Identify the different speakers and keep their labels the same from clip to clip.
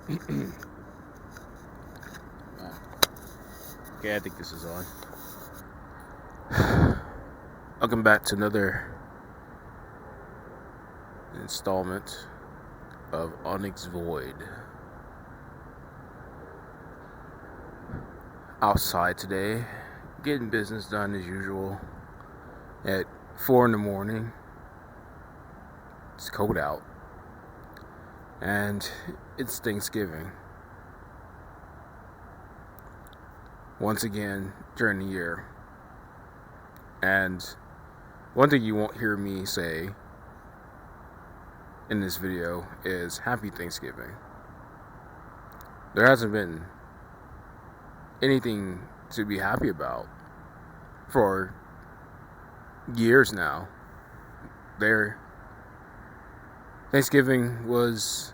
Speaker 1: Okay, I think this is on. Welcome back to another installment of Onyx Void. Outside today, getting business done as usual at 4 in the morning. It's cold out, and it's Thanksgiving. Once again during the year. And one thing you won't hear me say in this video is Happy Thanksgiving. There hasn't been anything to be happy about for years now. Thanksgiving was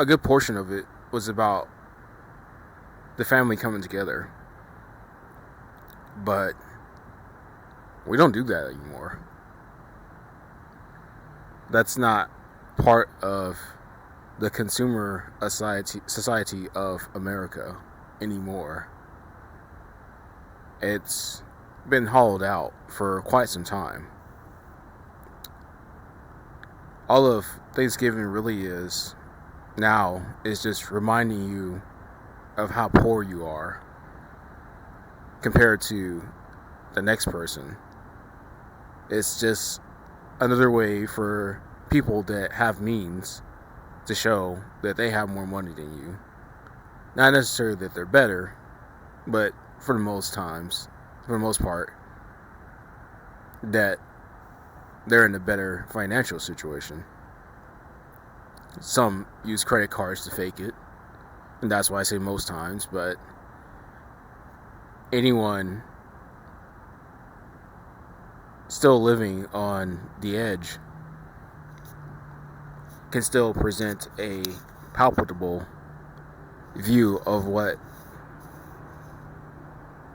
Speaker 1: a good portion of it was about the family coming together. But we don't do that anymore. That's not part of the consumer society of America anymore. It's been hollowed out for quite some time. All of Thanksgiving really is now is just reminding you of how poor you are compared to the next person. It's just another way for people that have means to show that they have more money than you. Not necessarily that they're better, but for the most part, that they're in a better financial situation. Some use credit cards to fake it, and that's why I say most times, but anyone still living on the edge can still present a palpable view of what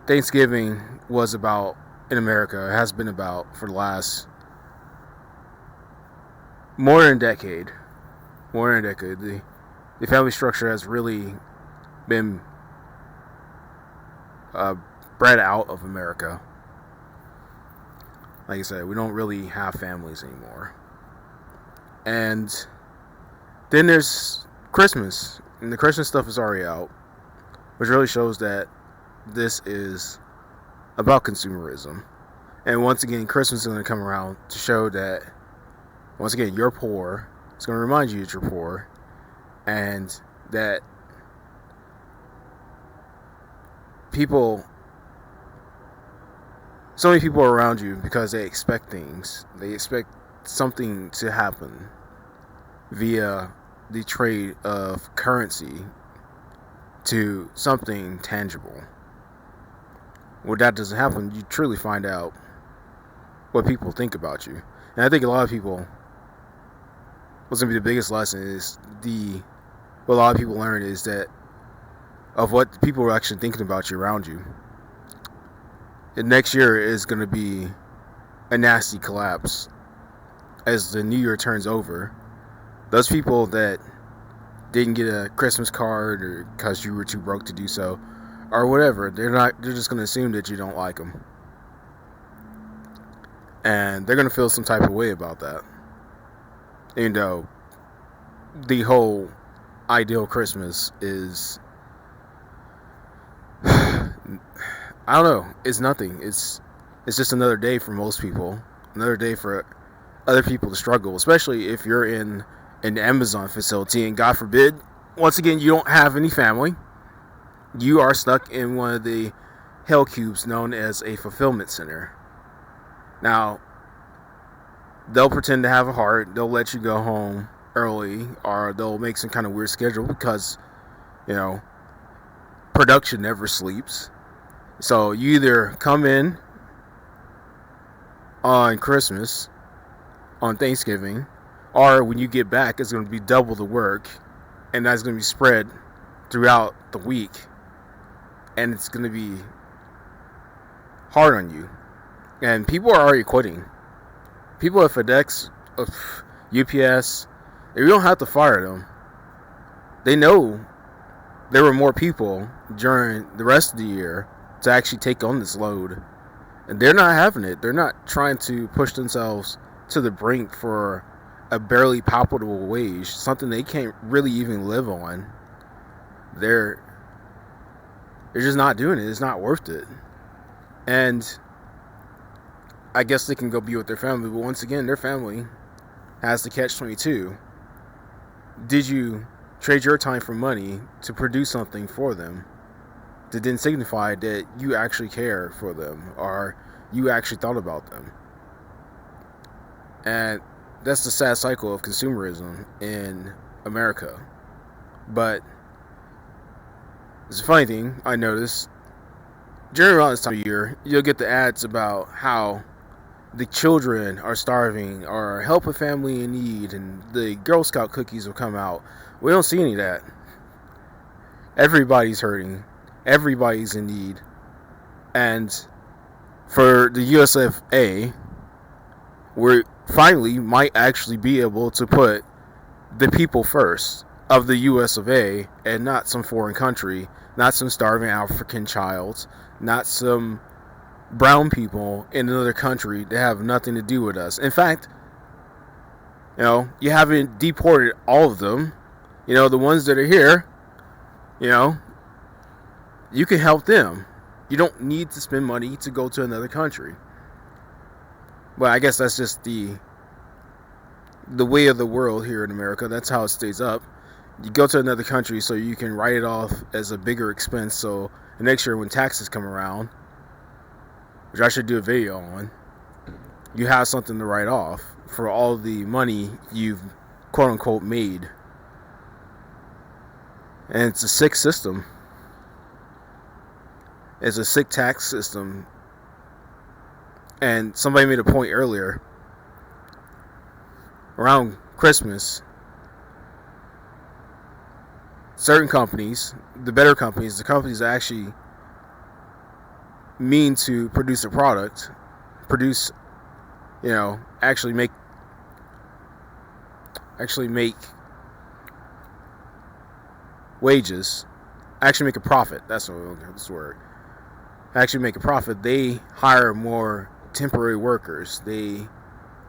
Speaker 1: Thanksgiving was about in America. It has been about for the last more than a decade. The family structure has really been bred out of America. Like I said, we don't really have families anymore. And then there's Christmas, and the Christmas stuff is already out, which really shows that this is about consumerism. And once again, Christmas is going to come around to show that, once again, you're poor. It's going to remind you that you're poor, and that so many people are around you because they expect things. They expect something to happen via the trade of currency to something tangible. When that doesn't happen, you truly find out what people think about you. And I think a lot of people, what's going to be the biggest lesson is what a lot of people learn is that of what people are actually thinking about you around you. And next year is going to be a nasty collapse as the new year turns over. Those people that didn't get a Christmas card or because you were too broke to do so or whatever, they're just going to assume that you don't like them. And they're going to feel some type of way about that. Even though the whole ideal Christmas is, I don't know, it's nothing. It's just another day for most people. Another day for other people to struggle, especially if you're in an Amazon facility and God forbid, once again, you don't have any family. You are stuck in one of the hell cubes known as a fulfillment center. Now, they'll pretend to have a heart. They'll let you go home early, or they'll make some kind of weird schedule because, production never sleeps. So you either come in on Christmas, on Thanksgiving, or when you get back, it's going to be double the work, and that's going to be spread throughout the week, and it's going to be hard on you. And people are already quitting. People at FedEx, UPS, you don't have to fire them. They know there were more people during the rest of the year to actually take on this load. And they're not having it. They're not trying to push themselves to the brink for a barely palatable wage, something they can't really even live on. They're just not doing it. It's not worth it. And I guess they can go be with their family, but once again, their family has the catch-22. Did you trade your time for money to produce something for them that didn't signify that you actually care for them or you actually thought about them? And that's the sad cycle of consumerism in America. But it's a funny thing I noticed. During around this time of year, you'll get the ads about how the children are starving or help a family in need, and the Girl Scout cookies will come out. We don't see any of that. Everybody's hurting. Everybody's in need. And for the USFA, we finally might actually be able to put the people first of the US of A and not some foreign country, not some starving African child, not some brown people in another country that have nothing to do with us. In fact, you haven't deported all of them. The ones that are here, you can help them. You don't need to spend money to go to another country. But I guess that's just the way of the world here in America. That's how it stays up. You go to another country so you can write it off as a bigger expense. So the next year when taxes come around, which I should do a video on, you have something to write off for all the money you've quote unquote made. And it's a sick system. It's a sick tax system. And somebody made a point earlier. Around Christmas, certain companies, the better companies, the companies that actually mean to produce a product, actually make wages, actually make a profit. That's the word. Actually make a profit. They hire more temporary workers. They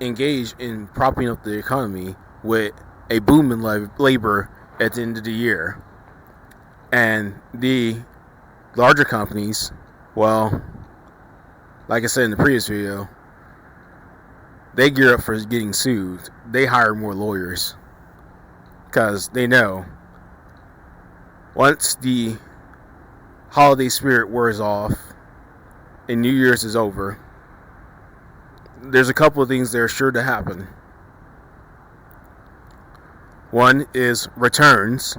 Speaker 1: engage in propping up the economy with a boom in labor at the end of the year. And the larger companies, well, like I said in the previous video, they gear up for getting sued. They hire more lawyers because they know once the holiday spirit wears off and New Year's is over, there's a couple of things that are sure to happen. One is returns,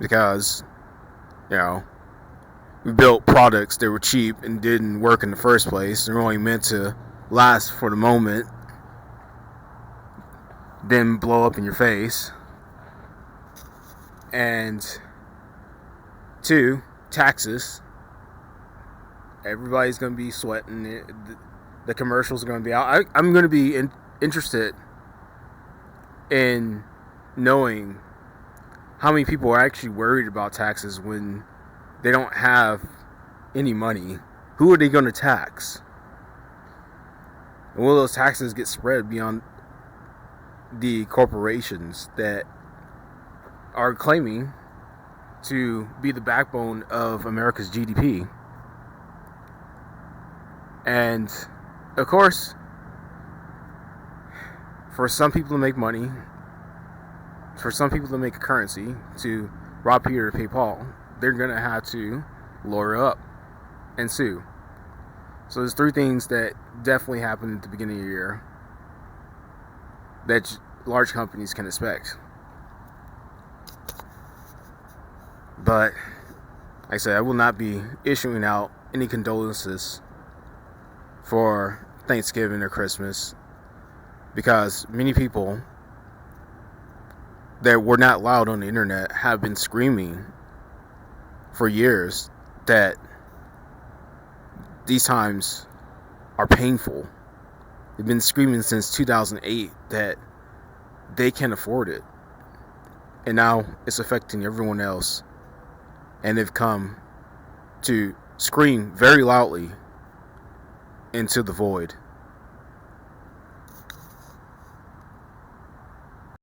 Speaker 1: because we built products that were cheap and didn't work in the first place. They're only meant to last for the moment, then blow up in your face. And two, taxes. Everybody's going to be sweating it. The commercials are going to be out. I'm going to be interested in knowing how many people are actually worried about taxes when they don't have any money. Who are they going to tax? And will those taxes get spread beyond the corporations that are claiming to be the backbone of America's GDP? And of course, for some people to make money, for some people to make a currency, to rob Peter to pay Paul, they're going to have to lawyer up and sue. So there's three things that definitely happen at the beginning of the year that large companies can expect. But like I said, I will not be issuing out any condolences for Thanksgiving or Christmas, because many people that were not loud on the internet have been screaming for years that these times are painful. They've been screaming since 2008 that they can't afford it. and now it's affecting everyone else, and they've come to scream very loudly into the void.